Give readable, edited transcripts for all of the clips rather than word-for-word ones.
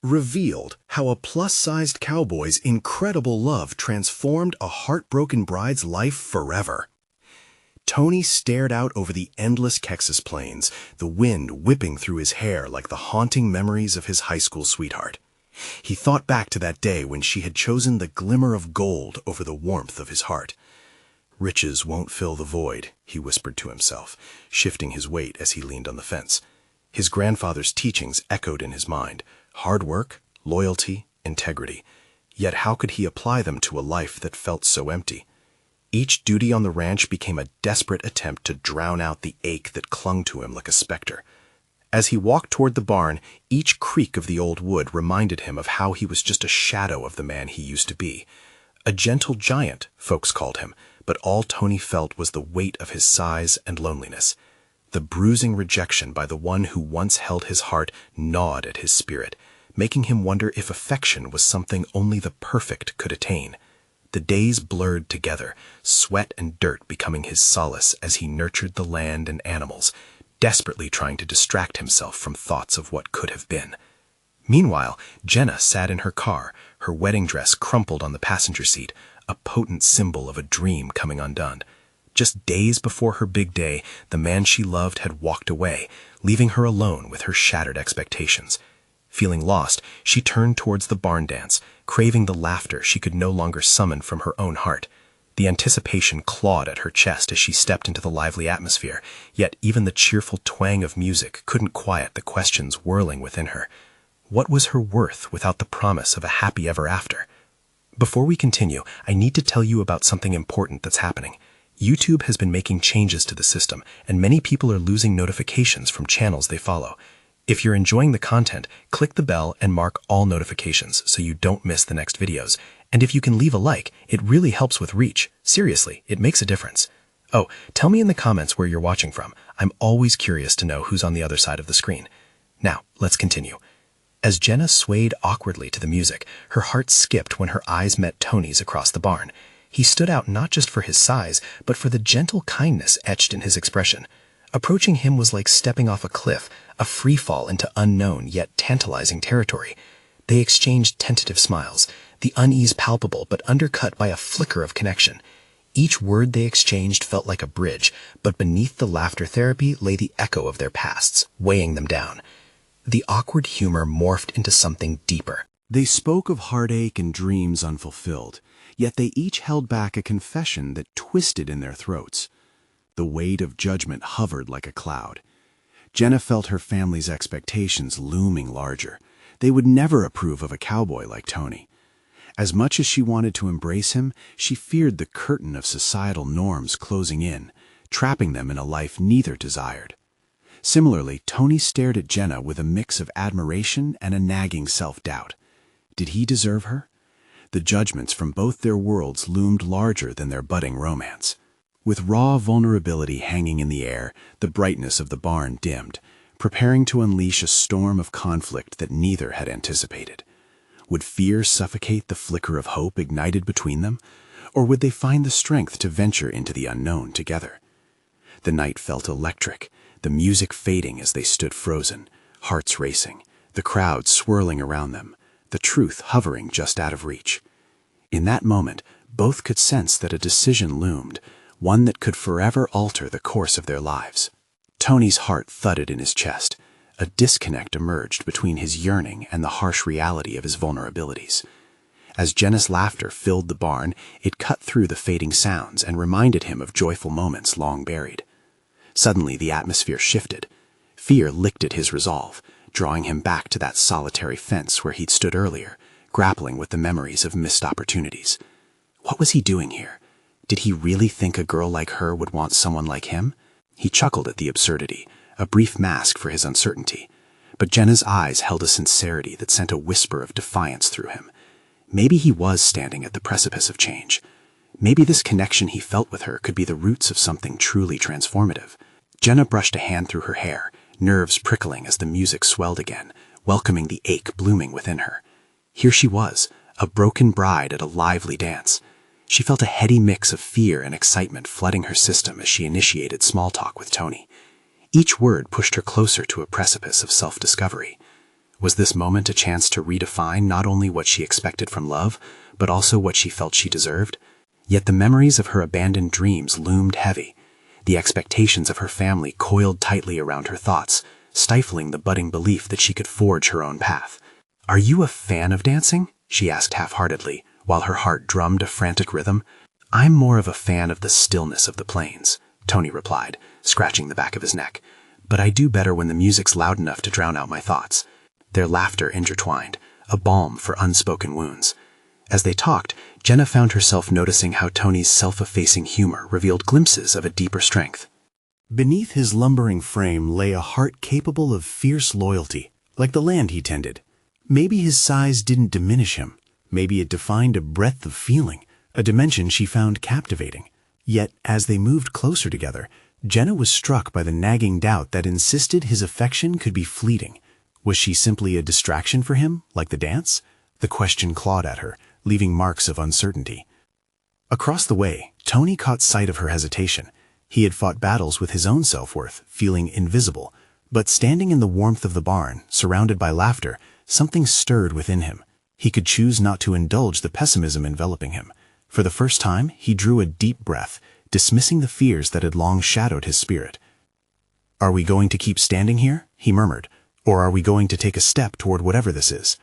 revealed how a plus-sized cowboy's incredible love transformed a heartbroken bride's life forever. Tony stared out over the endless Texas plains, the wind whipping through his hair like the haunting memories of his high school sweetheart. He thought back to that day when she had chosen the glimmer of gold over the warmth of his heart. "Riches won't fill the void," he whispered to himself, shifting his weight as he leaned on the fence. His grandfather's teachings echoed in his mind: hard work, loyalty, integrity. Yet how could he apply them to a life that felt so empty? Each duty on the ranch became a desperate attempt to drown out the ache that clung to him like a specter. As he walked toward the barn, each creak of the old wood reminded him of how he was just a shadow of the man he used to be. A gentle giant, folks called him, but all Tony felt was the weight of his size and loneliness. The bruising rejection by the one who once held his heart gnawed at his spirit, making him wonder if affection was something only the perfect could attain. The days blurred together, sweat and dirt becoming his solace as he nurtured the land and animals, desperately trying to distract himself from thoughts of what could have been. Meanwhile, Jenna sat in her car, her wedding dress crumpled on the passenger seat, a potent symbol of a dream coming undone. Just days before her big day, the man she loved had walked away, leaving her alone with her shattered expectations. Feeling lost, she turned towards the barn dance, craving the laughter she could no longer summon from her own heart. The anticipation clawed at her chest as she stepped into the lively atmosphere, yet even the cheerful twang of music couldn't quiet the questions whirling within her. What was her worth without the promise of a happy ever after? Before we continue, I need to tell you about something important that's happening. YouTube has been making changes to the system, and many people are losing notifications from channels they follow. If you're enjoying the content, click the bell and mark all notifications so you don't miss the next videos. And if you can leave a like, it really helps with reach. Seriously, it makes a difference. Oh, tell me in the comments where you're watching from. I'm always curious to know who's on the other side of the screen. Now, let's continue. As Jenna swayed awkwardly to the music, her heart skipped when her eyes met Tony's across the barn. He stood out not just for his size, but for the gentle kindness etched in his expression. Approaching him was like stepping off a cliff, a free fall into unknown yet tantalizing territory. They exchanged tentative smiles, the unease palpable but undercut by a flicker of connection. Each word they exchanged felt like a bridge, but beneath the laughter therapy lay the echo of their pasts, weighing them down. The awkward humor morphed into something deeper. They spoke of heartache and dreams unfulfilled, yet they each held back a confession that twisted in their throats. The weight of judgment hovered like a cloud. Jenna felt her family's expectations looming larger. They would never approve of a cowboy like Tony. As much as she wanted to embrace him, she feared the curtain of societal norms closing in, trapping them in a life neither desired. Similarly, Tony stared at Jenna with a mix of admiration and a nagging self-doubt. Did he deserve her? The judgments from both their worlds loomed larger than their budding romance. With raw vulnerability hanging in the air, the brightness of the barn dimmed, preparing to unleash a storm of conflict that neither had anticipated. Would fear suffocate the flicker of hope ignited between them, or would they find the strength to venture into the unknown together? The night felt electric, the music fading as they stood frozen, hearts racing, the crowd swirling around them, the truth hovering just out of reach. In that moment, both could sense that a decision loomed, one that could forever alter the course of their lives. Tony's heart thudded in his chest. A disconnect emerged between his yearning and the harsh reality of his vulnerabilities. As Jenna's laughter filled the barn, it cut through the fading sounds and reminded him of joyful moments long buried. Suddenly, the atmosphere shifted. Fear licked at his resolve, drawing him back to that solitary fence where he'd stood earlier, grappling with the memories of missed opportunities. What was he doing here? Did he really think a girl like her would want someone like him? He chuckled at the absurdity, a brief mask for his uncertainty. But Jenna's eyes held a sincerity that sent a whisper of defiance through him. Maybe he was standing at the precipice of change. Maybe this connection he felt with her could be the roots of something truly transformative. Jenna brushed a hand through her hair, nerves prickling as the music swelled again, welcoming the ache blooming within her. Here she was, a broken bride at a lively dance. She felt a heady mix of fear and excitement flooding her system as she initiated small talk with Tony. Each word pushed her closer to a precipice of self-discovery. Was this moment a chance to redefine not only what she expected from love, but also what she felt she deserved? Yet the memories of her abandoned dreams loomed heavy. The expectations of her family coiled tightly around her thoughts, stifling the budding belief that she could forge her own path. "Are you a fan of dancing?" she asked half-heartedly, while her heart drummed a frantic rhythm. "I'm more of a fan of the stillness of the plains," Tony replied, scratching the back of his neck. "But I do better when the music's loud enough to drown out my thoughts." Their laughter intertwined, a balm for unspoken wounds. As they talked, Jenna found herself noticing how Tony's self-effacing humor revealed glimpses of a deeper strength. Beneath his lumbering frame lay a heart capable of fierce loyalty, like the land he tended. Maybe his size didn't diminish him. Maybe it defined a breadth of feeling, a dimension she found captivating. Yet, as they moved closer together, Jenna was struck by the nagging doubt that insisted his affection could be fleeting. Was she simply a distraction for him, like the dance? The question clawed at her, leaving marks of uncertainty. Across the way, Tony caught sight of her hesitation. He had fought battles with his own self-worth, feeling invisible. But standing in the warmth of the barn, surrounded by laughter, something stirred within him. He could choose not to indulge the pessimism enveloping him. For the first time, he drew a deep breath, dismissing the fears that had long shadowed his spirit. "Are we going to keep standing here?" he murmured. "Or are we going to take a step toward whatever this is?"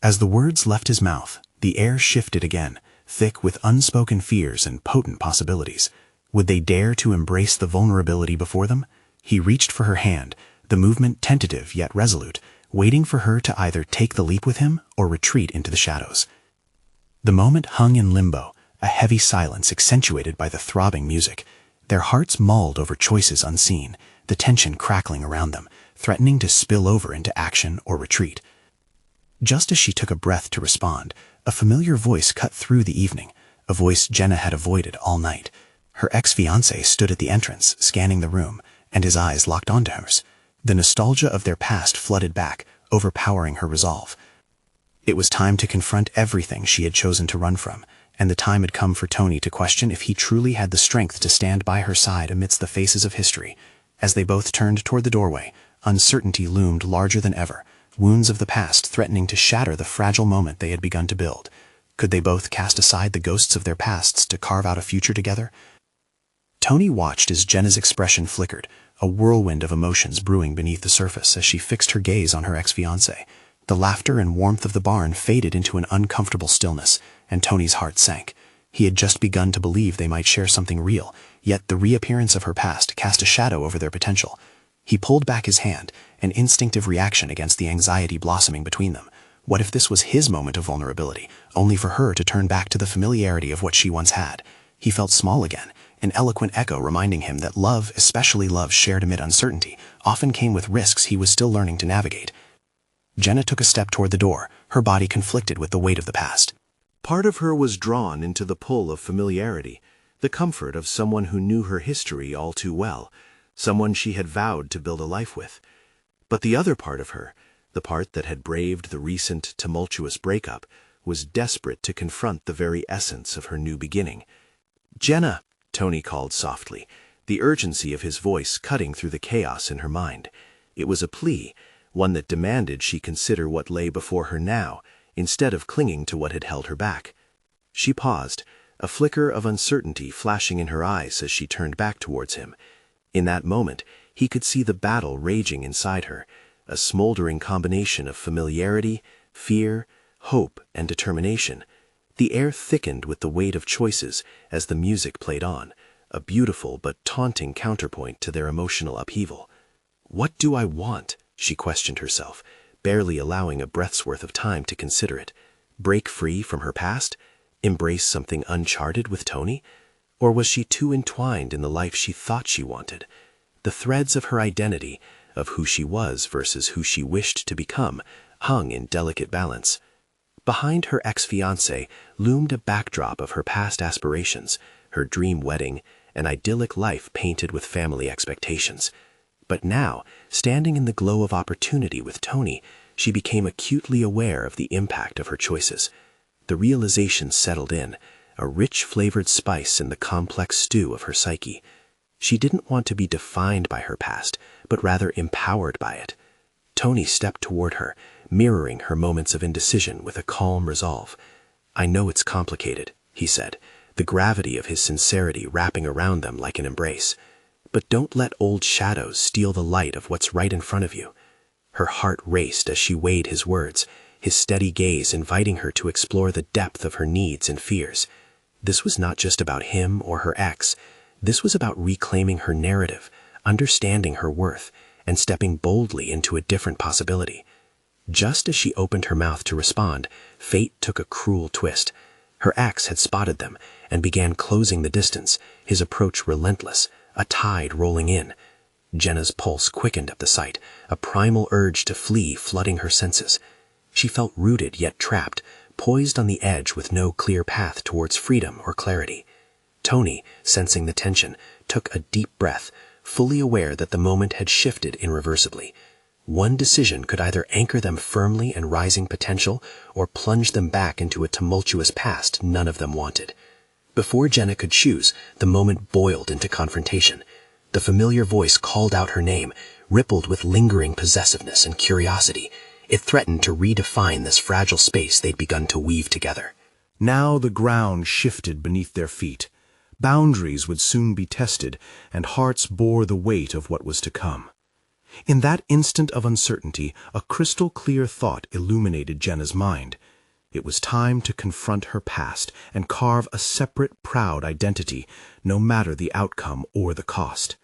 As the words left his mouth, the air shifted again, thick with unspoken fears and potent possibilities. Would they dare to embrace the vulnerability before them? He reached for her hand, the movement tentative yet resolute, waiting for her to either take the leap with him or retreat into the shadows. The moment hung in limbo, a heavy silence accentuated by the throbbing music. Their hearts mulled over choices unseen, the tension crackling around them, threatening to spill over into action or retreat. Just as she took a breath to respond, a familiar voice cut through the evening, a voice Jenna had avoided all night. Her ex-fiancé stood at the entrance, scanning the room, and his eyes locked onto hers. The nostalgia of their past flooded back, overpowering her resolve. It was time to confront everything she had chosen to run from, and the time had come for Tony to question if he truly had the strength to stand by her side amidst the faces of history. As they both turned toward the doorway, uncertainty loomed larger than ever, wounds of the past threatening to shatter the fragile moment they had begun to build. Could they both cast aside the ghosts of their pasts to carve out a future together? Tony watched as Jenna's expression flickered, a whirlwind of emotions brewing beneath the surface as she fixed her gaze on her ex-fiancé. The laughter and warmth of the barn faded into an uncomfortable stillness, and Tony's heart sank. He had just begun to believe they might share something real, yet the reappearance of her past cast a shadow over their potential. He pulled back his hand, an instinctive reaction against the anxiety blossoming between them. What if this was his moment of vulnerability, only for her to turn back to the familiarity of what she once had? He felt small again, an eloquent echo reminding him that love, especially love shared amid uncertainty, often came with risks he was still learning to navigate. Jenna took a step toward the door, her body conflicted with the weight of the past. Part of her was drawn into the pull of familiarity, the comfort of someone who knew her history all too well, someone she had vowed to build a life with. But the other part of her, the part that had braved the recent tumultuous breakup, was desperate to confront the very essence of her new beginning. "Jenna," Tony called softly, the urgency of his voice cutting through the chaos in her mind. It was a plea, one that demanded she consider what lay before her now, instead of clinging to what had held her back. She paused, a flicker of uncertainty flashing in her eyes as she turned back towards him. In that moment, he could see the battle raging inside her, a smoldering combination of familiarity, fear, hope, and determination. The air thickened with the weight of choices as the music played on, a beautiful but taunting counterpoint to their emotional upheaval. "What do I want?" she questioned herself, barely allowing a breath's worth of time to consider it. Break free from her past? Embrace something uncharted with Tony? Or was she too entwined in the life she thought she wanted? The threads of her identity, of who she was versus who she wished to become, hung in delicate balance. Behind her ex-fiancé loomed a backdrop of her past aspirations, her dream wedding, an idyllic life painted with family expectations. But now, standing in the glow of opportunity with Tony, she became acutely aware of the impact of her choices. The realization settled in, a rich-flavored spice in the complex stew of her psyche. She didn't want to be defined by her past, but rather empowered by it. Tony stepped toward her, mirroring her moments of indecision with a calm resolve. "I know it's complicated," he said, the gravity of his sincerity wrapping around them like an embrace. "But don't let old shadows steal the light of what's right in front of you." Her heart raced as she weighed his words, his steady gaze inviting her to explore the depth of her needs and fears. This was not just about him or her ex. This was about reclaiming her narrative, understanding her worth, and stepping boldly into a different possibility. Just as she opened her mouth to respond, fate took a cruel twist. Her ex had spotted them and began closing the distance, his approach relentless, a tide rolling in. Jenna's pulse quickened at the sight, a primal urge to flee flooding her senses. She felt rooted yet trapped, poised on the edge with no clear path towards freedom or clarity. Tony, sensing the tension, took a deep breath, fully aware that the moment had shifted irreversibly. One decision could either anchor them firmly in rising potential or plunge them back into a tumultuous past none of them wanted. Before Jenna could choose, the moment boiled into confrontation. The familiar voice called out her name, rippled with lingering possessiveness and curiosity. It threatened to redefine this fragile space they'd begun to weave together. Now the ground shifted beneath their feet. Boundaries would soon be tested, and hearts bore the weight of what was to come. In that instant of uncertainty, a crystal-clear thought illuminated Jenna's mind. It was time to confront her past and carve a separate, proud identity, no matter the outcome or the cost.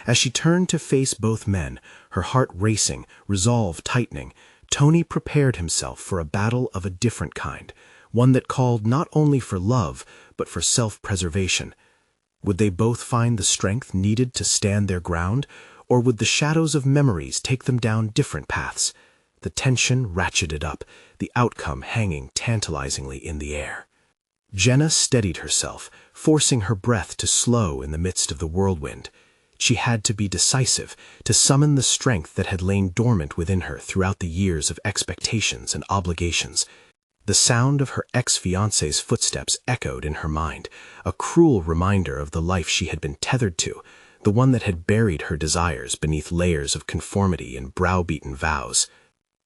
As she turned to face both men, her heart racing, resolve tightening, Tony prepared himself for a battle of a different kind, one that called not only for love, but for self-preservation. Would they both find the strength needed to stand their ground, or would the shadows of memories take them down different paths? The tension ratcheted up, the outcome hanging tantalizingly in the air. Jenna steadied herself, forcing her breath to slow in the midst of the whirlwind. She had to be decisive, to summon the strength that had lain dormant within her throughout the years of expectations and obligations. The sound of her ex-fiancé's footsteps echoed in her mind, a cruel reminder of the life she had been tethered to, the one that had buried her desires beneath layers of conformity and browbeaten vows.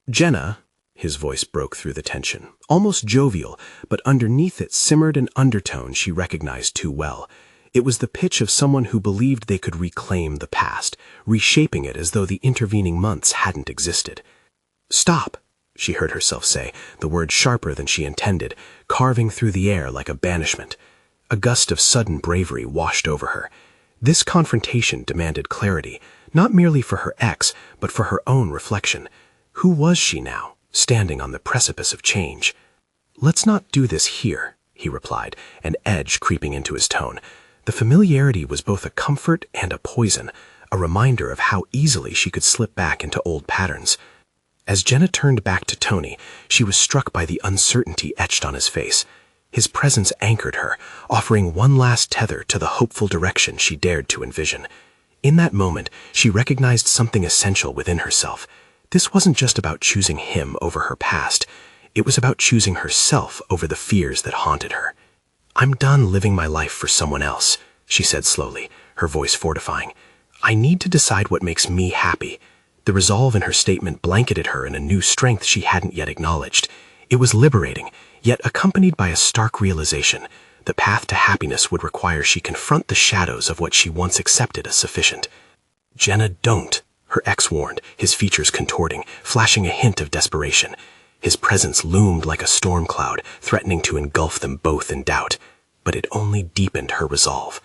"Jenna," his voice broke through the tension, almost jovial, but underneath it simmered an undertone she recognized too well. It was the pitch of someone who believed they could reclaim the past, reshaping it as though the intervening months hadn't existed. "Stop," she heard herself say, the word sharper than she intended, carving through the air like a banishment. A gust of sudden bravery washed over her. This confrontation demanded clarity, not merely for her ex, but for her own reflection. Who was she now, standing on the precipice of change? "Let's not do this here," he replied, an edge creeping into his tone. The familiarity was both a comfort and a poison, a reminder of how easily she could slip back into old patterns. As Jenna turned back to Tony, she was struck by the uncertainty etched on his face. His presence anchored her, offering one last tether to the hopeful direction she dared to envision. In that moment, she recognized something essential within herself. This wasn't just about choosing him over her past. It was about choosing herself over the fears that haunted her. "I'm done living my life for someone else," she said slowly, her voice fortifying. "I need to decide what makes me happy." The resolve in her statement blanketed her in a new strength she hadn't yet acknowledged. It was liberating, yet accompanied by a stark realization. The path to happiness would require she confront the shadows of what she once accepted as sufficient. "Jenna, don't," her ex warned, his features contorting, flashing a hint of desperation. His presence loomed like a storm cloud, threatening to engulf them both in doubt. But it only deepened her resolve.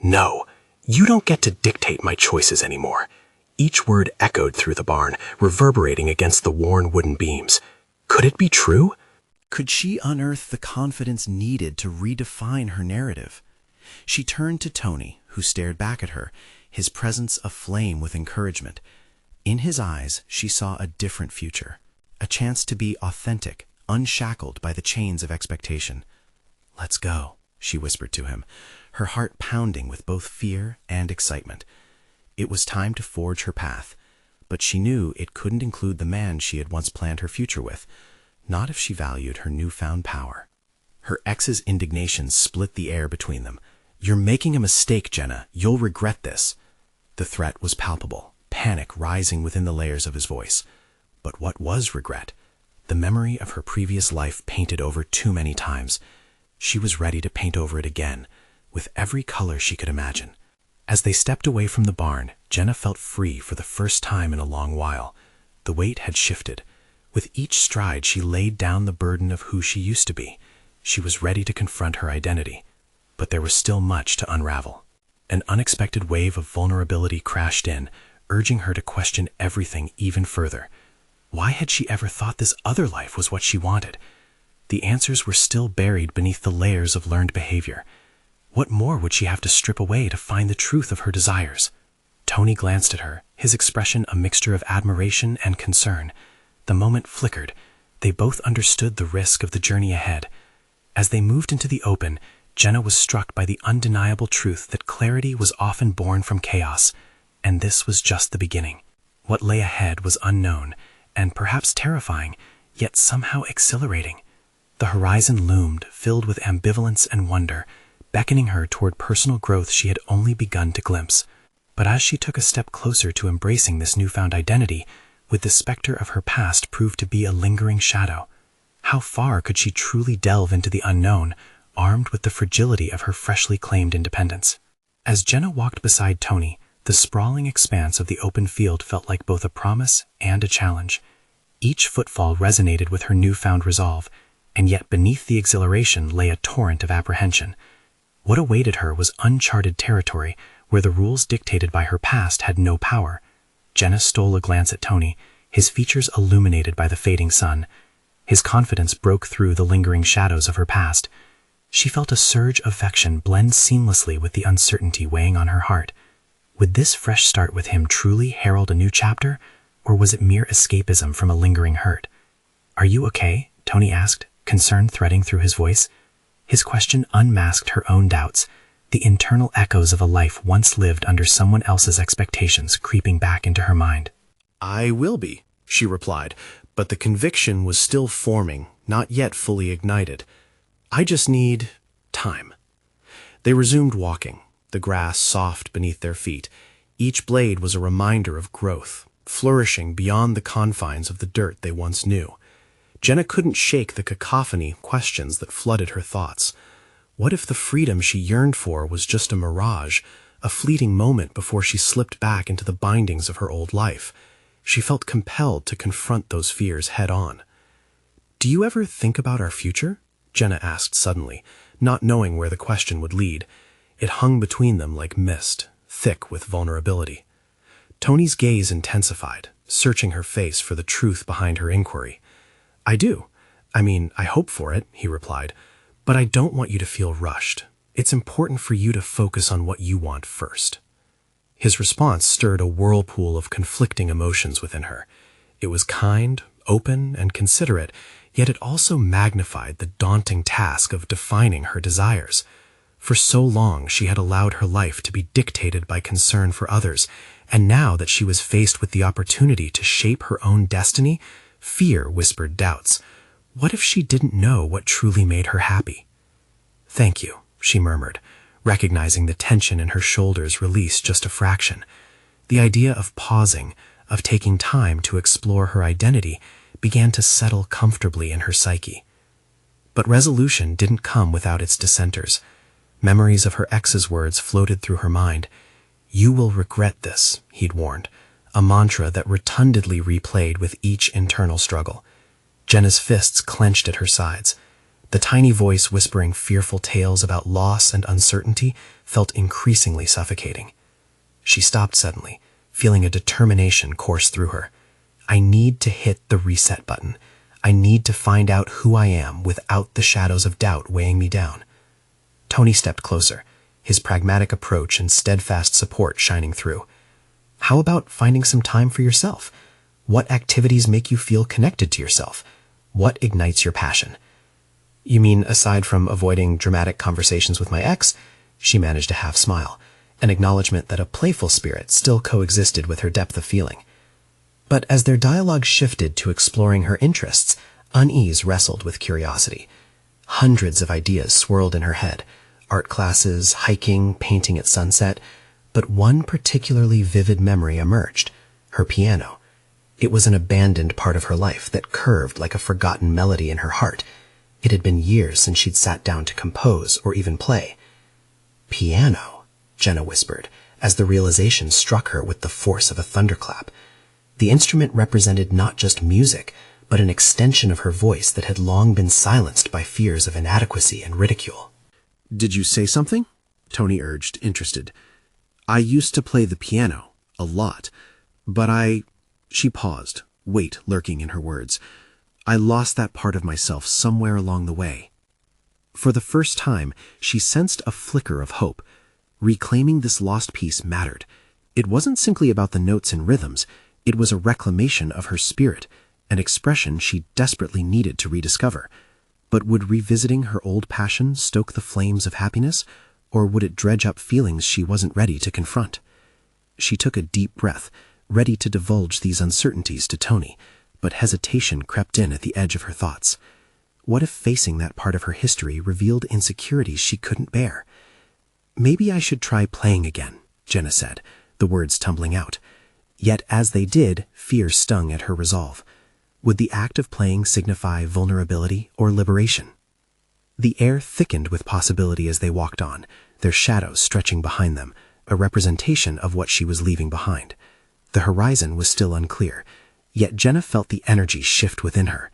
"No, you don't get to dictate my choices anymore." Each word echoed through the barn, reverberating against the worn wooden beams. Could it be true? Could she unearth the confidence needed to redefine her narrative? She turned to Tony, who stared back at her, his presence aflame with encouragement. In his eyes, she saw a different future, a chance to be authentic, unshackled by the chains of expectation. "Let's go," she whispered to him, her heart pounding with both fear and excitement. It was time to forge her path, but she knew it couldn't include the man she had once planned her future with, not if she valued her newfound power. Her ex's indignation split the air between them. "You're making a mistake, Jenna. You'll regret this." The threat was palpable, panic rising within the layers of his voice. But what was regret? The memory of her previous life painted over too many times. She was ready to paint over it again, with every color she could imagine. As they stepped away from the barn, Jenna felt free for the first time in a long while. The weight had shifted. With each stride, she laid down the burden of who she used to be. She was ready to confront her identity. But there was still much to unravel. An unexpected wave of vulnerability crashed in, urging her to question everything even further. Why had she ever thought this other life was what she wanted? The answers were still buried beneath the layers of learned behavior. What more would she have to strip away to find the truth of her desires? Tony glanced at her, his expression a mixture of admiration and concern. The moment flickered. They both understood the risk of the journey ahead. As they moved into the open, Jenna was struck by the undeniable truth that clarity was often born from chaos, and this was just the beginning. What lay ahead was unknown, and perhaps terrifying, yet somehow exhilarating. The horizon loomed, filled with ambivalence and wonder, beckoning her toward personal growth she had only begun to glimpse. But as she took a step closer to embracing this newfound identity, would the specter of her past prove to be a lingering shadow? How far could she truly delve into the unknown, armed with the fragility of her freshly claimed independence? As Jenna walked beside Tony, the sprawling expanse of the open field felt like both a promise and a challenge. Each footfall resonated with her newfound resolve, and yet beneath the exhilaration lay a torrent of apprehension. What awaited her was uncharted territory, where the rules dictated by her past had no power. Jenna stole a glance at Tony, his features illuminated by the fading sun. His confidence broke through the lingering shadows of her past. She felt a surge of affection blend seamlessly with the uncertainty weighing on her heart. Would this fresh start with him truly herald a new chapter, or was it mere escapism from a lingering hurt? "Are you okay?" Tony asked, concern threading through his voice. His question unmasked her own doubts, the internal echoes of a life once lived under someone else's expectations creeping back into her mind. "I will be," she replied, but the conviction was still forming, not yet fully ignited. "I just need time." They resumed walking, the grass soft beneath their feet. Each blade was a reminder of growth, flourishing beyond the confines of the dirt they once knew. Jenna couldn't shake the cacophony of questions that flooded her thoughts. What if the freedom she yearned for was just a mirage, a fleeting moment before she slipped back into the bindings of her old life? She felt compelled to confront those fears head-on. "Do you ever think about our future?" Jenna asked suddenly, not knowing where the question would lead. It hung between them like mist, thick with vulnerability. Tony's gaze intensified, searching her face for the truth behind her inquiry. "I do. I hope for it," he replied. "But I don't want you to feel rushed. It's important for you to focus on what you want first." His response stirred a whirlpool of conflicting emotions within her. It was kind, open, and considerate, yet it also magnified the daunting task of defining her desires. For so long she had allowed her life to be dictated by concern for others, and now that she was faced with the opportunity to shape her own destiny, fear whispered doubts. What if she didn't know what truly made her happy? "Thank you," she murmured, recognizing the tension in her shoulders release just a fraction. The idea of pausing, of taking time to explore her identity, began to settle comfortably in her psyche. But resolution didn't come without its dissenters. Memories of her ex's words floated through her mind. "You will regret this," he'd warned, a mantra that rotundly replayed with each internal struggle. Jenna's fists clenched at her sides. The tiny voice whispering fearful tales about loss and uncertainty felt increasingly suffocating. She stopped suddenly, feeling a determination course through her. "I need to hit the reset button. I need to find out who I am without the shadows of doubt weighing me down." Tony stepped closer, his pragmatic approach and steadfast support shining through. "How about finding some time for yourself? What activities make you feel connected to yourself? What ignites your passion?" "You mean aside from avoiding dramatic conversations with my ex?" She managed a half smile, an acknowledgement that a playful spirit still coexisted with her depth of feeling. But as their dialogue shifted to exploring her interests, unease wrestled with curiosity. Hundreds of ideas swirled in her head: art classes, hiking, painting at sunset. But one particularly vivid memory emerged: her piano. It was an abandoned part of her life that curved like a forgotten melody in her heart. It had been years since she'd sat down to compose or even play. Piano, Jenna whispered, as the realization struck her with the force of a thunderclap. The instrument represented not just music, but an extension of her voice that had long been silenced by fears of inadequacy and ridicule. "Did you say something?" Tony urged, interested. "I used to play the piano, a lot, but She paused, weight lurking in her words. "I lost that part of myself somewhere along the way." For the first time, she sensed a flicker of hope. Reclaiming this lost piece mattered. It wasn't simply about the notes and rhythms. It was a reclamation of her spirit, an expression she desperately needed to rediscover. But would revisiting her old passion stoke the flames of happiness, or would it dredge up feelings she wasn't ready to confront? She took a deep breath, ready to divulge these uncertainties to Tony, but hesitation crept in at the edge of her thoughts. What if facing that part of her history revealed insecurities she couldn't bear? "Maybe I should try playing again," Jenna said, the words tumbling out. Yet as they did, fear stung at her resolve. Would the act of playing signify vulnerability or liberation? The air thickened with possibility as they walked on, their shadows stretching behind them, a representation of what she was leaving behind. The horizon was still unclear, yet Jenna felt the energy shift within her.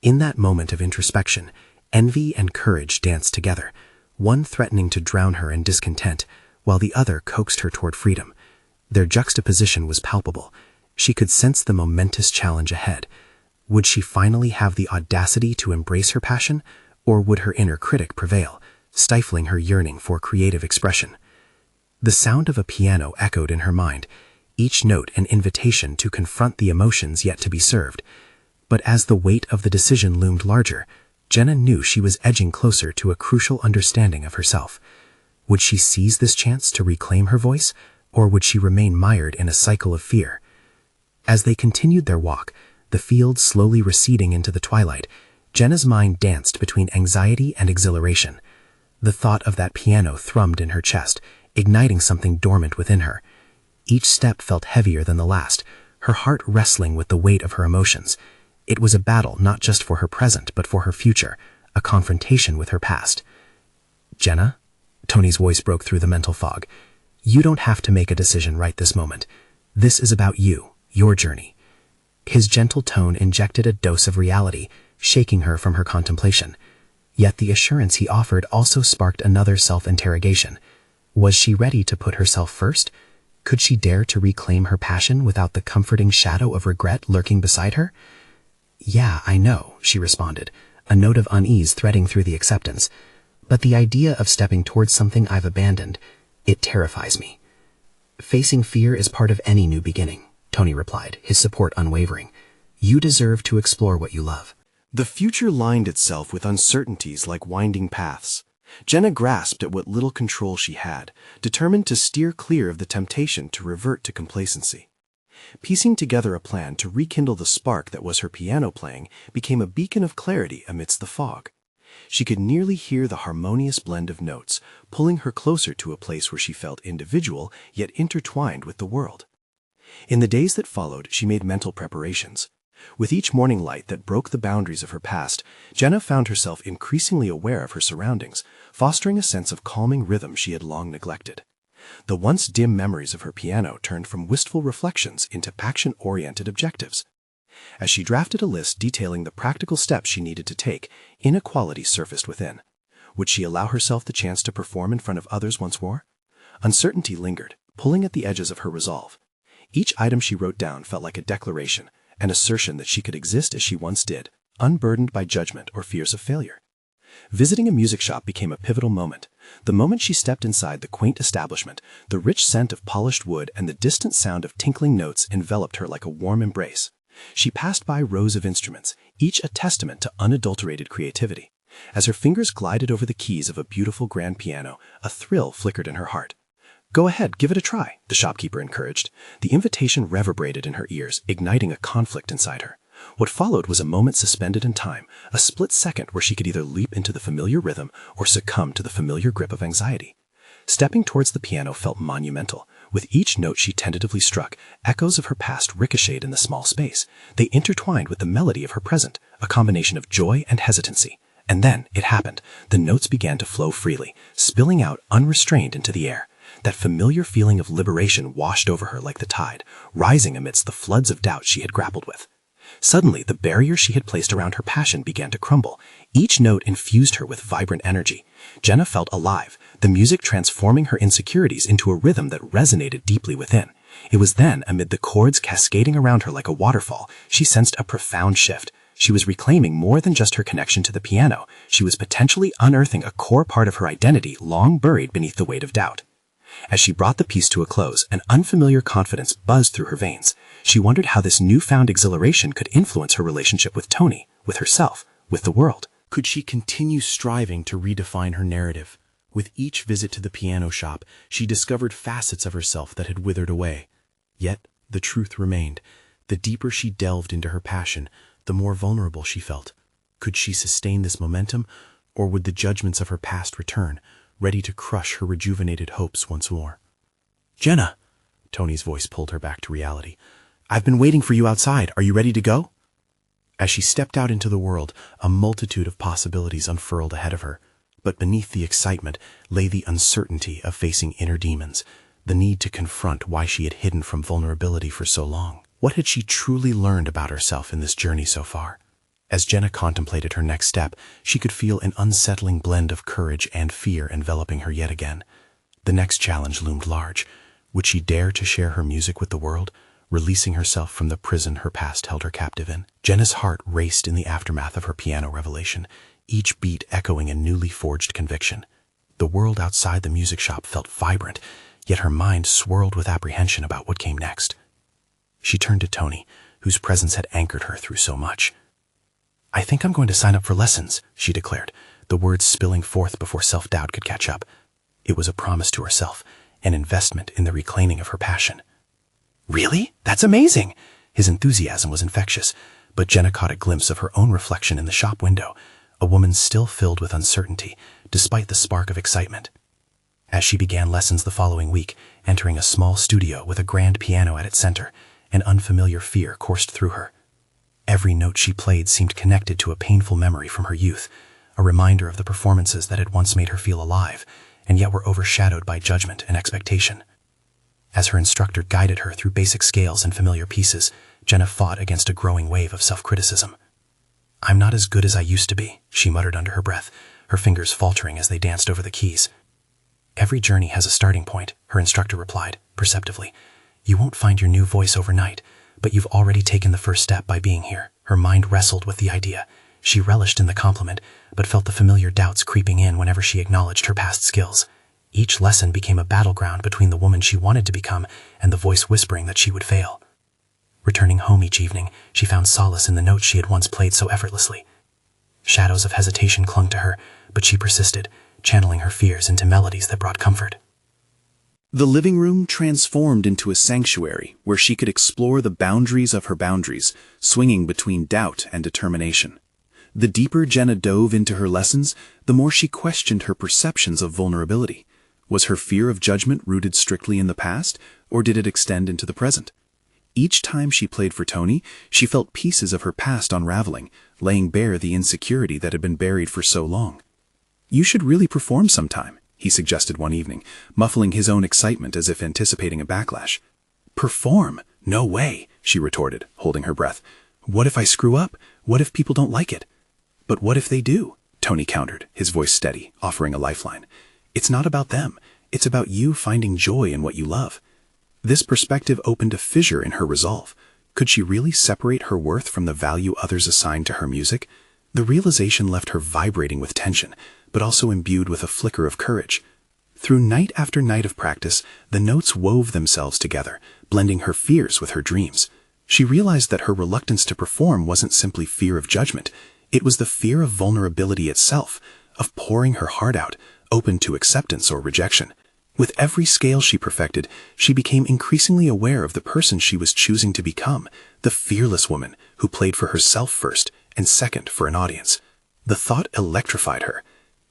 In that moment of introspection, envy and courage danced together, one threatening to drown her in discontent, while the other coaxed her toward freedom. Their juxtaposition was palpable. She could sense the momentous challenge ahead. Would she finally have the audacity to embrace her passion, or would her inner critic prevail, stifling her yearning for creative expression? The sound of a piano echoed in her mind, each note an invitation to confront the emotions yet to be served. But as the weight of the decision loomed larger, Jenna knew she was edging closer to a crucial understanding of herself. Would she seize this chance to reclaim her voice, or would she remain mired in a cycle of fear? As they continued their walk, the field slowly receding into the twilight, Jenna's mind danced between anxiety and exhilaration. The thought of that piano thrummed in her chest, igniting something dormant within her. Each step felt heavier than the last, her heart wrestling with the weight of her emotions. It was a battle not just for her present, but for her future, a confrontation with her past. "Jenna?" Tony's voice broke through the mental fog. "You don't have to make a decision right this moment. This is about you, your journey." His gentle tone injected a dose of reality, shaking her from her contemplation. Yet the assurance he offered also sparked another self-interrogation. Was she ready to put herself first? Could she dare to reclaim her passion without the comforting shadow of regret lurking beside her? "Yeah, I know," she responded, a note of unease threading through the acceptance. "But the idea of stepping towards something I've abandoned, it terrifies me." "Facing fear is part of any new beginning," Tony replied, his support unwavering. "You deserve to explore what you love." The future lined itself with uncertainties like winding paths. Jenna grasped at what little control she had, determined to steer clear of the temptation to revert to complacency. Piecing together a plan to rekindle the spark that was her piano playing became a beacon of clarity amidst the fog. She could nearly hear the harmonious blend of notes, pulling her closer to a place where she felt individual yet intertwined with the world. In the days that followed, she made mental preparations. With each morning light that broke the boundaries of her past, Jenna found herself increasingly aware of her surroundings, fostering a sense of calming rhythm she had long neglected. The once dim memories of her piano turned from wistful reflections into action-oriented objectives. As she drafted a list detailing the practical steps she needed to take, inequality surfaced within. Would she allow herself the chance to perform in front of others once more? Uncertainty lingered, pulling at the edges of her resolve. Each item she wrote down felt like a declaration, an assertion that she could exist as she once did, unburdened by judgment or fears of failure. Visiting a music shop became a pivotal moment. The moment she stepped inside the quaint establishment, the rich scent of polished wood and the distant sound of tinkling notes enveloped her like a warm embrace. She passed by rows of instruments, each a testament to unadulterated creativity. As her fingers glided over the keys of a beautiful grand piano, a thrill flickered in her heart. "Go ahead, give it a try," the shopkeeper encouraged. The invitation reverberated in her ears, igniting a conflict inside her. What followed was a moment suspended in time, a split second where she could either leap into the familiar rhythm or succumb to the familiar grip of anxiety. Stepping towards the piano felt monumental. With each note she tentatively struck, echoes of her past ricocheted in the small space. They intertwined with the melody of her present, a combination of joy and hesitancy. And then it happened. The notes began to flow freely, spilling out unrestrained into the air. That familiar feeling of liberation washed over her like the tide, rising amidst the floods of doubt she had grappled with. Suddenly, the barrier she had placed around her passion began to crumble. Each note infused her with vibrant energy. Jenna felt alive, the music transforming her insecurities into a rhythm that resonated deeply within. It was then, amid the chords cascading around her like a waterfall, she sensed a profound shift. She was reclaiming more than just her connection to the piano. She was potentially unearthing a core part of her identity long buried beneath the weight of doubt. As she brought the piece to a close, an unfamiliar confidence buzzed through her veins. She wondered how this newfound exhilaration could influence her relationship with Tony, with herself, with the world. Could she continue striving to redefine her narrative? With each visit to the piano shop, she discovered facets of herself that had withered away. Yet, the truth remained. The deeper she delved into her passion, the more vulnerable she felt. Could she sustain this momentum, or would the judgments of her past return, ready to crush her rejuvenated hopes once more? "Jenna," Tony's voice pulled her back to reality. "I've been waiting for you outside. Are you ready to go?" As she stepped out into the world, a multitude of possibilities unfurled ahead of her. But beneath the excitement lay the uncertainty of facing inner demons, the need to confront why she had hidden from vulnerability for so long. What had she truly learned about herself in this journey so far? As Jenna contemplated her next step, she could feel an unsettling blend of courage and fear enveloping her yet again. The next challenge loomed large. Would she dare to share her music with the world, releasing herself from the prison her past held her captive in? Jenna's heart raced in the aftermath of her piano revelation, each beat echoing a newly forged conviction. The world outside the music shop felt vibrant, yet her mind swirled with apprehension about what came next. She turned to Tony, whose presence had anchored her through so much. "I think I'm going to sign up for lessons," she declared, the words spilling forth before self-doubt could catch up. It was a promise to herself, an investment in the reclaiming of her passion. "Really? That's amazing!" His enthusiasm was infectious, but Jenna caught a glimpse of her own reflection in the shop window, a woman still filled with uncertainty, despite the spark of excitement. As she began lessons the following week, entering a small studio with a grand piano at its center, an unfamiliar fear coursed through her. Every note she played seemed connected to a painful memory from her youth, a reminder of the performances that had once made her feel alive, and yet were overshadowed by judgment and expectation. As her instructor guided her through basic scales and familiar pieces, Jenna fought against a growing wave of self-criticism. "I'm not as good as I used to be," she muttered under her breath, her fingers faltering as they danced over the keys. "Every journey has a starting point," her instructor replied, perceptively. "You won't find your new voice overnight, but you've already taken the first step by being here." Her mind wrestled with the idea. She relished in the compliment, but felt the familiar doubts creeping in whenever she acknowledged her past skills. Each lesson became a battleground between the woman she wanted to become and the voice whispering that she would fail. Returning home each evening, she found solace in the notes she had once played so effortlessly. Shadows of hesitation clung to her, but she persisted, channeling her fears into melodies that brought comfort. The living room transformed into a sanctuary where she could explore the boundaries of her boundaries, swinging between doubt and determination. The deeper Jenna dove into her lessons, the more she questioned her perceptions of vulnerability. Was her fear of judgment rooted strictly in the past, or did it extend into the present? Each time she played for Tony, she felt pieces of her past unraveling, laying bare the insecurity that had been buried for so long. "You should really perform sometime," he suggested one evening, muffling his own excitement as if anticipating a backlash. "Perform? No way," she retorted, holding her breath. "What if I screw up? What if people don't like it?" "But what if they do?" Tony countered, his voice steady, offering a lifeline. "It's not about them. It's about you finding joy in what you love." This perspective opened a fissure in her resolve. Could she really separate her worth from the value others assigned to her music? The realization left her vibrating with tension, but also imbued with a flicker of courage. Through night after night of practice, the notes wove themselves together, blending her fears with her dreams. She realized that her reluctance to perform wasn't simply fear of judgment. It was the fear of vulnerability itself, of pouring her heart out, open to acceptance or rejection. With every scale she perfected, she became increasingly aware of the person she was choosing to become, the fearless woman who played for herself first and second for an audience. The thought electrified her.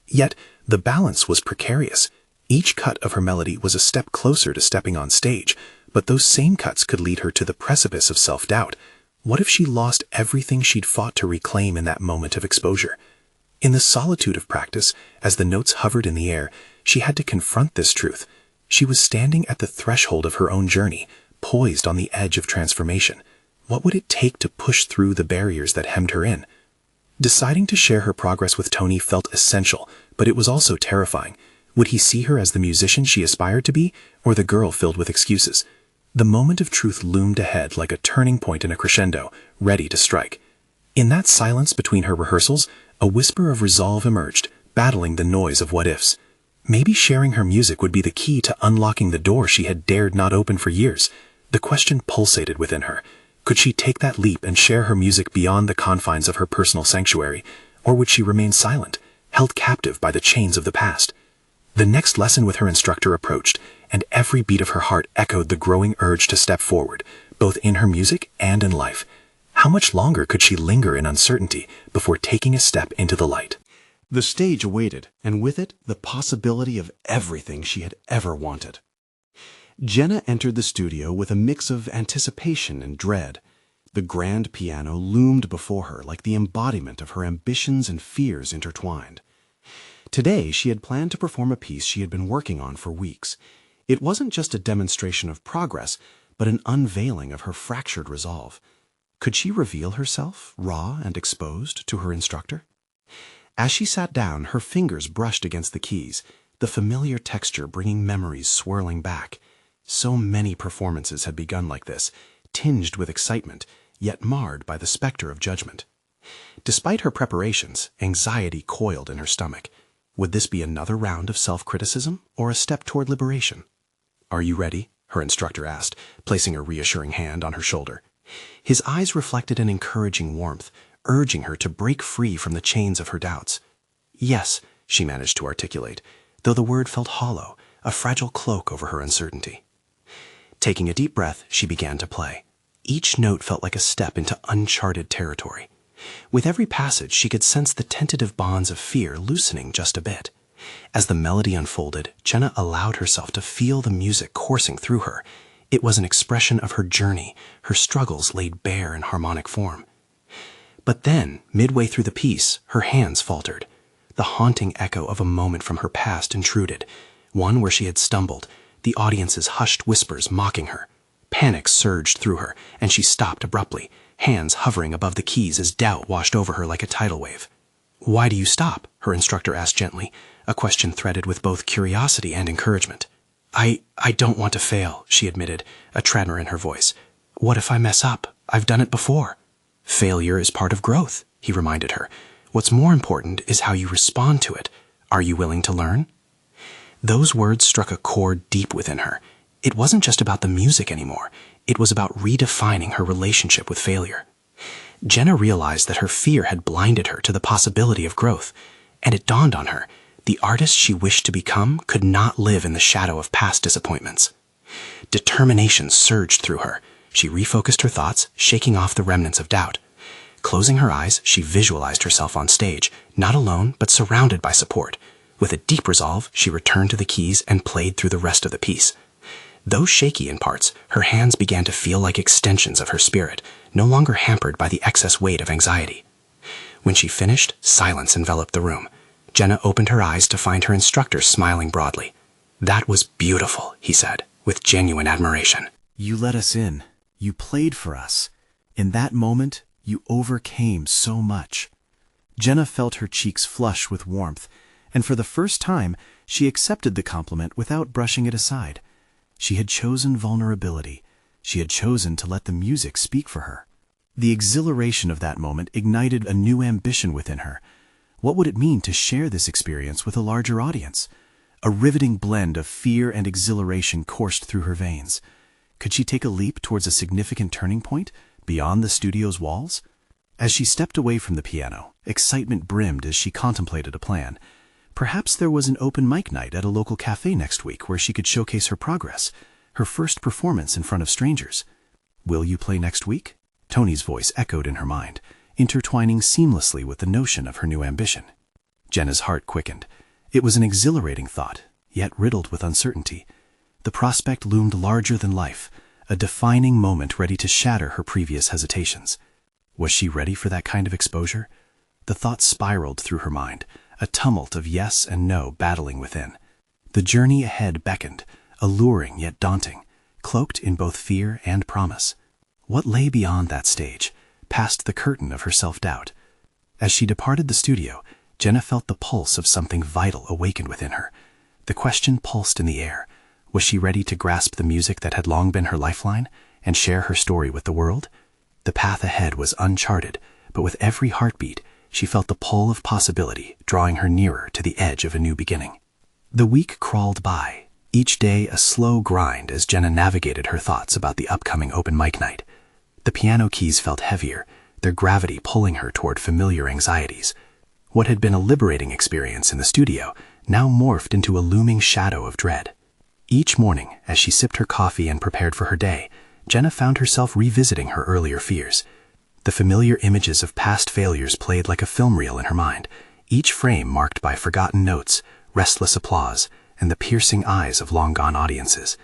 Yet, the balance was precarious. Each cut of her melody was a step closer to stepping on stage, but those same cuts could lead her to the precipice of self-doubt. What if she lost everything she'd fought to reclaim in that moment of exposure? In the solitude of practice, as the notes hovered in the air, she had to confront this truth. She was standing at the threshold of her own journey, poised on the edge of transformation. What would it take to push through the barriers that hemmed her in? Deciding to share her progress with Tony felt essential, but it was also terrifying. Would he see her as the musician she aspired to be, or the girl filled with excuses? The moment of truth loomed ahead like a turning point in a crescendo, ready to strike. In that silence between her rehearsals, a whisper of resolve emerged, battling the noise of what-ifs. Maybe sharing her music would be the key to unlocking the door she had dared not open for years. The question pulsated within her. Could she take that leap and share her music beyond the confines of her personal sanctuary, or would she remain silent, held captive by the chains of the past? The next lesson with her instructor approached, and every beat of her heart echoed the growing urge to step forward, both in her music and in life. How much longer could she linger in uncertainty before taking a step into the light? The stage awaited, and with it, the possibility of everything she had ever wanted. Jenna entered the studio with a mix of anticipation and dread. The grand piano loomed before her like the embodiment of her ambitions and fears intertwined. Today, she had planned to perform a piece she had been working on for weeks. It wasn't just a demonstration of progress, but an unveiling of her fractured resolve. Could she reveal herself, raw and exposed, to her instructor? As she sat down, her fingers brushed against the keys, the familiar texture bringing memories swirling back. So many performances had begun like this, tinged with excitement, yet marred by the specter of judgment. Despite her preparations, anxiety coiled in her stomach. Would this be another round of self-criticism or a step toward liberation? "Are you ready?" her instructor asked, placing a reassuring hand on her shoulder. His eyes reflected an encouraging warmth, urging her to break free from the chains of her doubts. "Yes," she managed to articulate, though the word felt hollow, a fragile cloak over her uncertainty. Taking a deep breath, she began to play. Each note felt like a step into uncharted territory. With every passage, she could sense the tentative bonds of fear loosening just a bit. As the melody unfolded, Jenna allowed herself to feel the music coursing through her. It was an expression of her journey, her struggles laid bare in harmonic form. But then, midway through the piece, her hands faltered. The haunting echo of a moment from her past intruded, one where she had stumbled, the audience's hushed whispers mocking her. Panic surged through her, and she stopped abruptly, hands hovering above the keys as doubt washed over her like a tidal wave. "Why do you stop?" her instructor asked gently, a question threaded with both curiosity and encouragement. I don't want to fail," she admitted, a tremor in her voice. "What if I mess up? I've done it before." "Failure is part of growth," he reminded her. "What's more important is how you respond to it. Are you willing to learn?" Those words struck a chord deep within her. It wasn't just about the music anymore. It was about redefining her relationship with failure. Jenna realized that her fear had blinded her to the possibility of growth, and it dawned on her. The artist she wished to become could not live in the shadow of past disappointments. Determination surged through her. She refocused her thoughts, shaking off the remnants of doubt. Closing her eyes, she visualized herself on stage, not alone, but surrounded by support. With a deep resolve, she returned to the keys and played through the rest of the piece. Though shaky in parts, her hands began to feel like extensions of her spirit, no longer hampered by the excess weight of anxiety. When she finished, silence enveloped the room. Jenna opened her eyes to find her instructor smiling broadly. "That was beautiful," he said, with genuine admiration. "You let us in. You played for us. In that moment, you overcame so much." Jenna felt her cheeks flush with warmth, and for the first time, she accepted the compliment without brushing it aside. She had chosen vulnerability. She had chosen to let the music speak for her. The exhilaration of that moment ignited a new ambition within her. What would it mean to share this experience with a larger audience? A riveting blend of fear and exhilaration coursed through her veins. Could she take a leap towards a significant turning point, beyond the studio's walls? As she stepped away from the piano, excitement brimmed as she contemplated a plan. Perhaps there was an open mic night at a local cafe next week where she could showcase her progress, her first performance in front of strangers. "Will you play next week?" Tony's voice echoed in her mind, intertwining seamlessly with the notion of her new ambition. Jenna's heart quickened. It was an exhilarating thought, yet riddled with uncertainty. The prospect loomed larger than life, a defining moment ready to shatter her previous hesitations. Was she ready for that kind of exposure? The thoughts spiraled through her mind, a tumult of yes and no battling within. The journey ahead beckoned, alluring yet daunting, cloaked in both fear and promise. What lay beyond that stage, past the curtain of her self-doubt? As she departed the studio, Jenna felt the pulse of something vital awakened within her. The question pulsed in the air. Was she ready to grasp the music that had long been her lifeline and share her story with the world? The path ahead was uncharted, but with every heartbeat, she felt the pull of possibility drawing her nearer to the edge of a new beginning. The week crawled by, each day a slow grind as Jenna navigated her thoughts about the upcoming open mic night. The piano keys felt heavier, their gravity pulling her toward familiar anxieties. What had been a liberating experience in the studio now morphed into a looming shadow of dread. Each morning, as she sipped her coffee and prepared for her day, Jenna found herself revisiting her earlier fears. The familiar images of past failures played like a film reel in her mind, each frame marked by forgotten notes, restless applause, and the piercing eyes of long-gone audiences.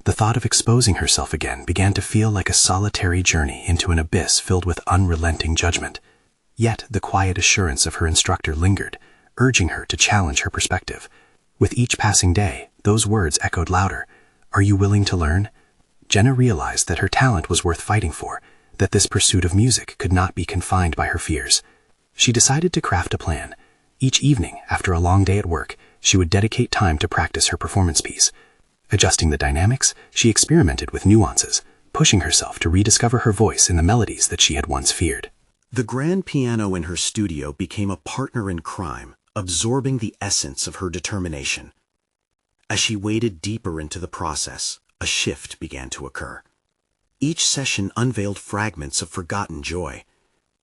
The thought of exposing herself again began to feel like a solitary journey into an abyss filled with unrelenting judgment. Yet the quiet assurance of her instructor lingered, urging her to challenge her perspective. With each passing day, those words echoed louder. "Are you willing to learn?" Jenna realized that her talent was worth fighting for, that this pursuit of music could not be confined by her fears. She decided to craft a plan. Each evening, after a long day at work, she would dedicate time to practice her performance piece. Adjusting the dynamics, she experimented with nuances, pushing herself to rediscover her voice in the melodies that she had once feared. The grand piano in her studio became a partner in crime, absorbing the essence of her determination. As she waded deeper into the process, a shift began to occur. Each session unveiled fragments of forgotten joy.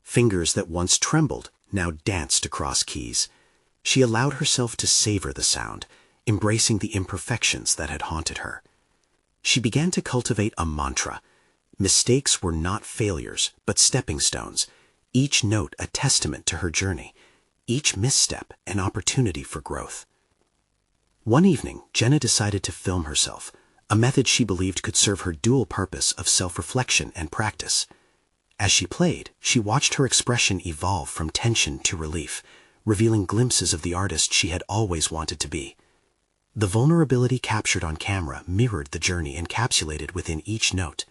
Fingers that once trembled now danced across keys. She allowed herself to savor the sound, embracing the imperfections that had haunted her. She began to cultivate a mantra. Mistakes were not failures, but stepping stones, each note a testament to her journey, each misstep an opportunity for growth. One evening, Jenna decided to film herself, a method she believed could serve her dual purpose of self-reflection and practice. As she played, she watched her expression evolve from tension to relief, revealing glimpses of the artist she had always wanted to be. The vulnerability captured on camera mirrored the journey encapsulated within each note.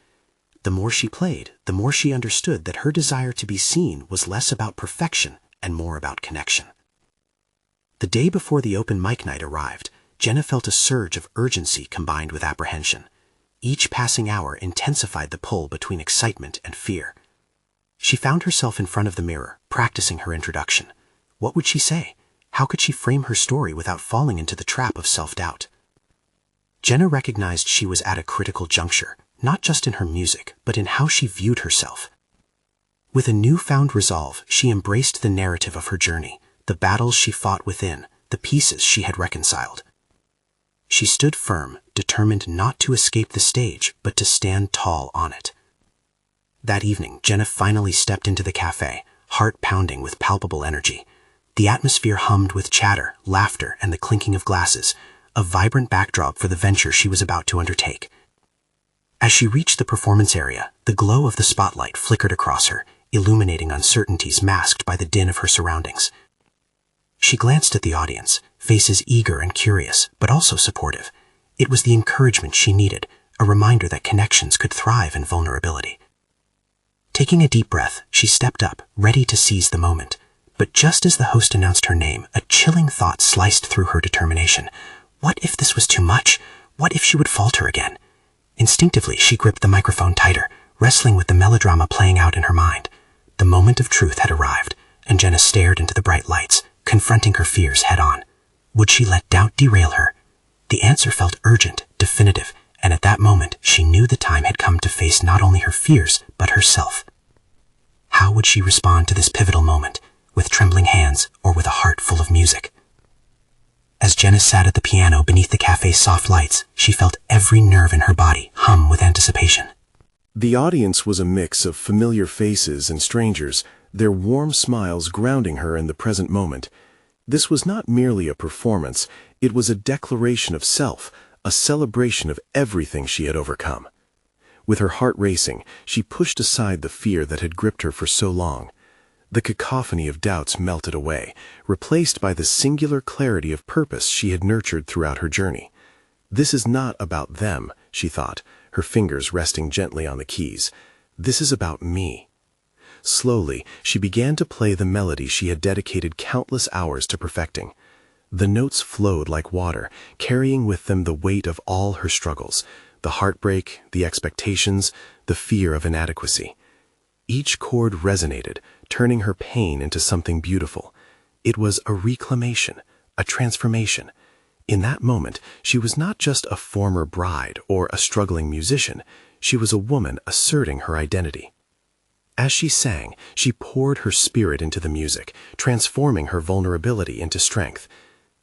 The more she played, the more she understood that her desire to be seen was less about perfection and more about connection. The day before the open mic night arrived, Jenna felt a surge of urgency combined with apprehension. Each passing hour intensified the pull between excitement and fear. She found herself in front of the mirror, practicing her introduction. What would she say? How could she frame her story without falling into the trap of self-doubt? Jenna recognized she was at a critical juncture, not just in her music, but in how she viewed herself. With a newfound resolve, she embraced the narrative of her journey, the battles she fought within, the pieces she had reconciled. She stood firm, determined not to escape the stage, but to stand tall on it. That evening, Jenna finally stepped into the cafe, heart pounding with palpable energy. The atmosphere hummed with chatter, laughter, and the clinking of glasses, a vibrant backdrop for the venture she was about to undertake. As she reached the performance area, the glow of the spotlight flickered across her, illuminating uncertainties masked by the din of her surroundings. She glanced at the audience, faces eager and curious, but also supportive. It was the encouragement she needed, a reminder that connections could thrive in vulnerability. Taking a deep breath, she stepped up, ready to seize the moment. But just as the host announced her name, a chilling thought sliced through her determination. What if this was too much? What if she would falter again? Instinctively, she gripped the microphone tighter, wrestling with the melodrama playing out in her mind. The moment of truth had arrived, and Jenna stared into the bright lights, confronting her fears head-on. Would she let doubt derail her? The answer felt urgent, definitive, and at that moment, she knew the time had come to face not only her fears, but herself. How would she respond to this pivotal moment? With trembling hands or with a heart full of music? As Jenna sat at the piano beneath the cafe's soft lights, she felt every nerve in her body hum with anticipation. The audience was a mix of familiar faces and strangers, their warm smiles grounding her in the present moment. This was not merely a performance, it was a declaration of self, a celebration of everything she had overcome. With her heart racing, she pushed aside the fear that had gripped her for so long. The cacophony of doubts melted away, replaced by the singular clarity of purpose she had nurtured throughout her journey. This is not about them, she thought, her fingers resting gently on the keys. This is about me. Slowly, she began to play the melody she had dedicated countless hours to perfecting. The notes flowed like water, carrying with them the weight of all her struggles, the heartbreak, the expectations, the fear of inadequacy. Each chord resonated, turning her pain into something beautiful. It was a reclamation, a transformation. In that moment, she was not just a former bride or a struggling musician, she was a woman asserting her identity. As she sang, she poured her spirit into the music, transforming her vulnerability into strength.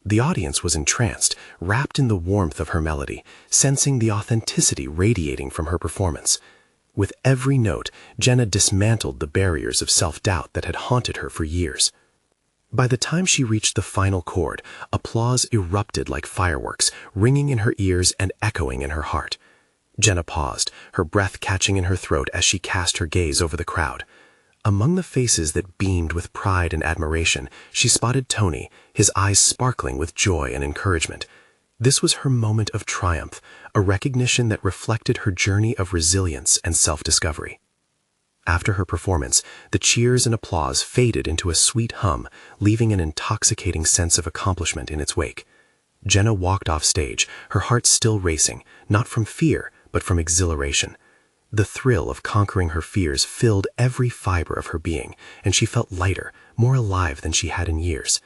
The audience was entranced, wrapped in the warmth of her melody, sensing the authenticity radiating from her performance. With every note, Jenna dismantled the barriers of self-doubt that had haunted her for years. By the time she reached the final chord, applause erupted like fireworks, ringing in her ears and echoing in her heart. Jenna paused, her breath catching in her throat as she cast her gaze over the crowd. Among the faces that beamed with pride and admiration, she spotted Tony, his eyes sparkling with joy and encouragement. This was her moment of triumph, a recognition that reflected her journey of resilience and self-discovery. After her performance, the cheers and applause faded into a sweet hum, leaving an intoxicating sense of accomplishment in its wake. Jenna walked off stage, her heart still racing, not from fear, but from exhilaration. The thrill of conquering her fears filled every fiber of her being, and she felt lighter, more alive than she had in years.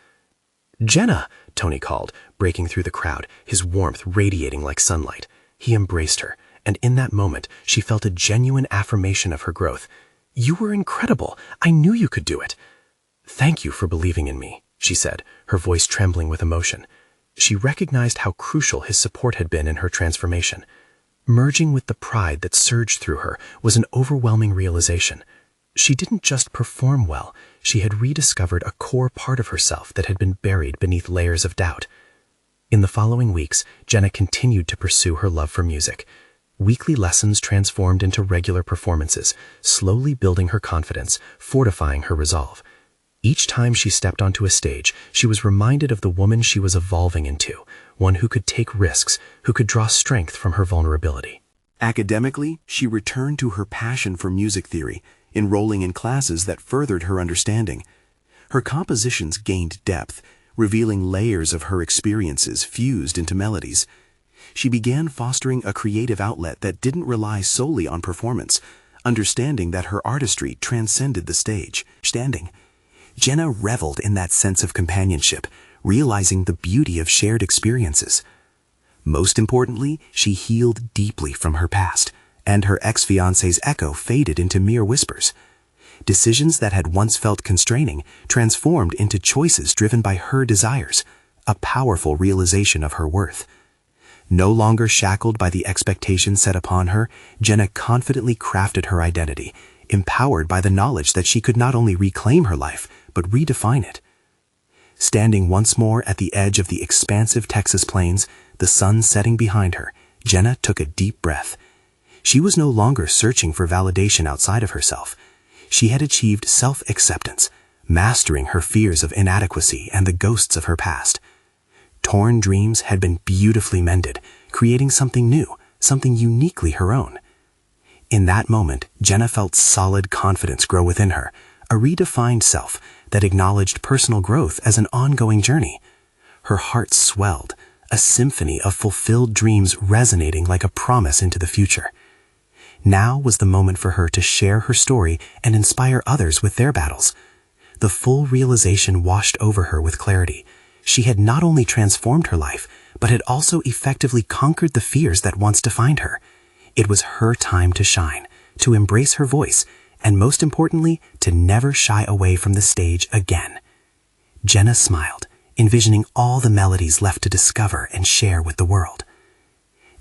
"Jenna!" Tony called, breaking through the crowd, his warmth radiating like sunlight. He embraced her, and in that moment, she felt a genuine affirmation of her growth. "You were incredible. I knew you could do it." "Thank you for believing in me," she said, her voice trembling with emotion. She recognized how crucial his support had been in her transformation. Merging with the pride that surged through her was an overwhelming realization. She didn't just perform well, she had rediscovered a core part of herself that had been buried beneath layers of doubt. In the following weeks, Jenna continued to pursue her love for music. Weekly lessons transformed into regular performances, slowly building her confidence, fortifying her resolve. Each time she stepped onto a stage, she was reminded of the woman she was evolving into, one who could take risks, who could draw strength from her vulnerability. Academically, she returned to her passion for music theory, enrolling in classes that furthered her understanding. Her compositions gained depth, revealing layers of her experiences fused into melodies. She began fostering a creative outlet that didn't rely solely on performance, understanding that her artistry transcended the stage. Jenna reveled in that sense of companionship, realizing the beauty of shared experiences. Most importantly, she healed deeply from her past, and her ex-fiancé's echo faded into mere whispers. Decisions that had once felt constraining transformed into choices driven by her desires, a powerful realization of her worth. No longer shackled by the expectations set upon her, Jenna confidently crafted her identity, empowered by the knowledge that she could not only reclaim her life, but redefine it. Standing once more at the edge of the expansive Texas plains, the sun setting behind her, Jenna took a deep breath. She was no longer searching for validation outside of herself. She had achieved self-acceptance, mastering her fears of inadequacy and the ghosts of her past. Torn dreams had been beautifully mended, creating something new, something uniquely her own. In that moment, Jenna felt solid confidence grow within her, a redefined self that acknowledged personal growth as an ongoing journey. Her heart swelled, a symphony of fulfilled dreams resonating like a promise into the future. Now was the moment for her to share her story and inspire others with their battles. The full realization washed over her with clarity. She had not only transformed her life, but had also effectively conquered the fears that once defined her. It was her time to shine, to embrace her voice, and most importantly, to never shy away from the stage again. Jenna smiled, envisioning all the melodies left to discover and share with the world.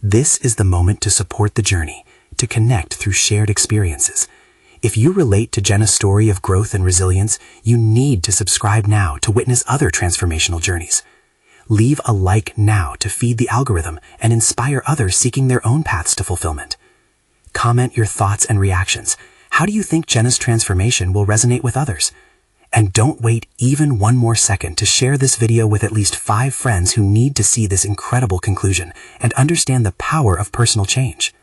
This is the moment to support the journey, to connect through shared experiences. If you relate to Jenna's story of growth and resilience, you need to subscribe now to witness other transformational journeys. Leave a like now to feed the algorithm and inspire others seeking their own paths to fulfillment. Comment your thoughts and reactions. How do you think Jenna's transformation will resonate with others? And don't wait even one more second to share this video with at least 5 friends who need to see this incredible conclusion and understand the power of personal change.